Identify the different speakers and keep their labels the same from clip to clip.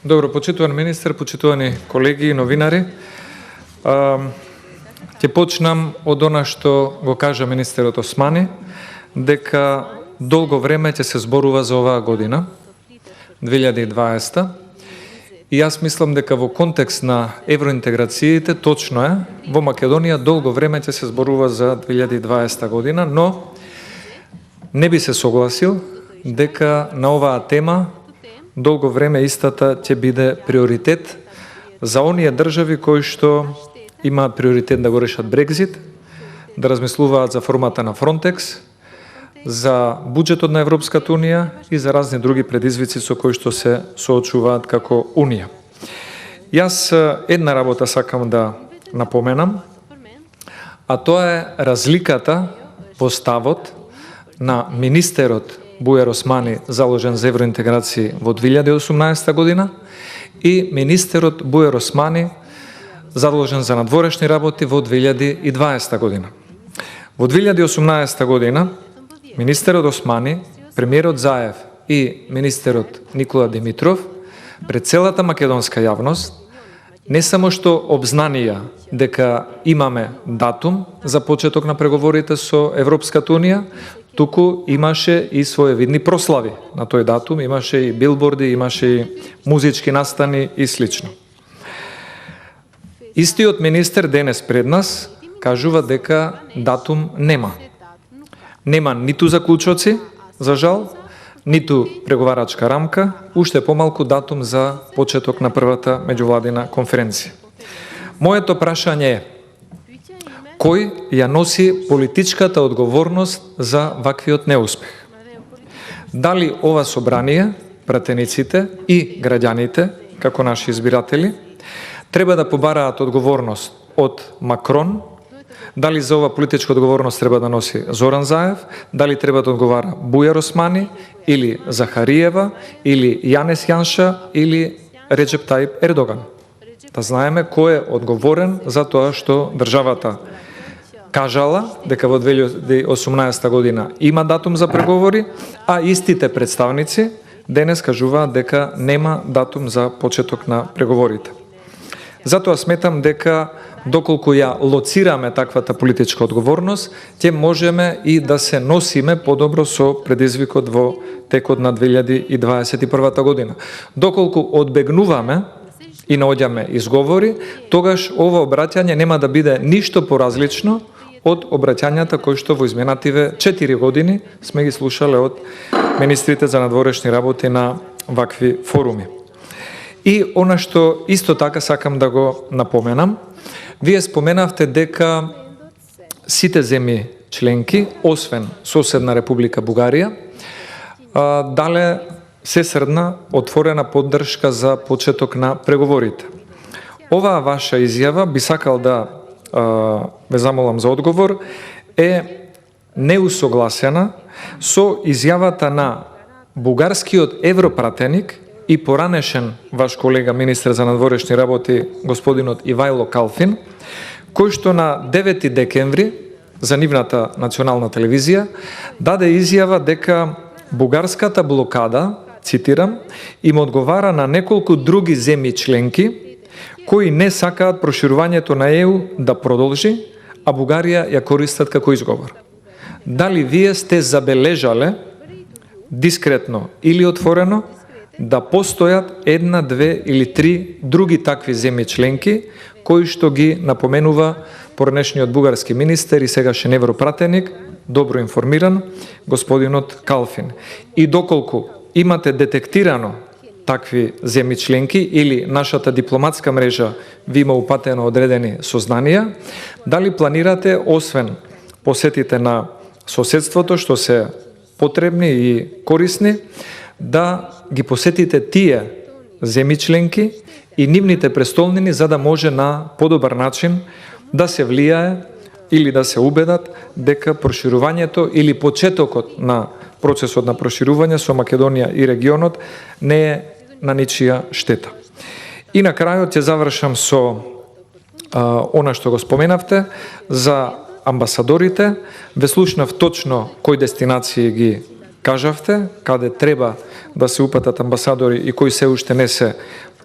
Speaker 1: Добро, почитуван министер, почитувани колеги и новинари. Ќе почнам од она што го кажа министерот Османи, дека долго време ќе се зборува за оваа година, 2020. И јас мислам дека во контекст на евроинтеграциите, точно е, во Македонија долго време ќе се зборува за 2020 година, но не би се согласил дека на оваа тема долго време истата ќе биде приоритет за оние држави кои што имаат приоритет да го решат Брекзит, да размислуваат за формата на Фронтекс, за буџетот на Европската Унија и за разни други предизвици со кои што се соочуваат како Унија. Јас една работа сакам да напоменам, а тоа е разликата во ставот на министерот Бујар Османи, заложен за евроинтеграција во 2018 година, и министерот Бујар Османи, задолжен за надворешни работи во 2020 година. Во 2018 година министерот Османи, премиерот Заев и министерот Никола Димитров пред целата македонска јавност не само што обзнанија дека имаме датум за почеток на преговорите со Европската Унија, туку имаше и своевидни прослави на тој датум, имаше и билборди, имаше и музички настани и слично. Истиот министер денес пред нас кажува дека датум нема. Нема ниту заклучоци, за жал, ниту преговарачка рамка, уште помалку датум за почеток на првата меѓувладина конференција. Моето прашање е: кој ја носи политичката одговорност за ваквиот неуспех? Дали ова собрание, пратениците и граѓаните, како наши избиратели, треба да побараат одговорност од Макрон? Дали за ова политичка одговорност треба да носи Зоран Заев? Дали треба да одговара Бујар Османи, или Захариева, или Јанес Јанша, или Реджеп Таип Ердоган? Да знаеме кој е одговорен за тоа што државата кажала дека во 2018 година има датум за преговори, а истите представници денес кажуваат дека нема датум за почеток на преговорите. Затоа сметам дека доколку ја лоцираме таквата политичка одговорност, ќе можеме и да се носиме подобро со предизвикот во текот на 2021 година. Доколку одбегнуваме и наоѓаме изговори, тогаш ова обраќање нема да биде ништо поразлично од обраќањата кои што во изминативе 4 години сме ги слушале од министрите за надворешни работи на вакви форуми. И она што исто така сакам да го напоменам, вие споменавте дека сите земји членки, освен соседна Република Бугарија, дале сесрдна отворена поддршка за почеток на преговорите. Оваа ваша изјава, би сакал да ве замолам за одговор, е неусогласена со изјавата на бугарскиот европратеник и поранешен ваш колега министер за надворешни работи господинот Ивајло Калфин, кој што на 9 декември за нивната национална телевизија даде изјава дека бугарската блокада, цитирам, им одговара на неколку други земји членки кои не сакаат проширувањето на ЕУ да продолжи, а Бугарија ја користат како изговор. Дали вие сте забележале дискретно или отворено да постојат една, две или три други такви земји членки кои што ги напоменува поранешниот бугарски министер и сегашен европратеник, добро информиран, господинот Калфин? И доколку имате детектирано такви земји членки или нашата дипломатска мрежа ви има упатено одредени сознанија, дали планирате, освен посетите на соседството што се потребни и корисни, да ги посетите тие земји членки и нивните престолнини за да може на подобар начин да се влијае или да се убедат дека проширувањето или почетокот на процесот на проширување со Македонија и регионот не е на ничија штета. И на крајот ќе завршам со она што го споменавте за амбасадорите. Ве слушнав точно кои дестинации ги кажавте, каде треба да се упатат амбасадори и кои се уште не се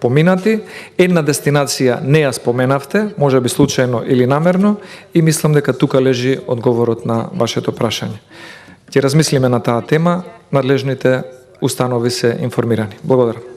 Speaker 1: поминати. Една дестинација не ја споменавте, може би случајно или намерно, и мислам дека тука лежи одговорот на вашето прашање. Ќе размислиме на таа тема, надлежните установи се информирани. Благодарам.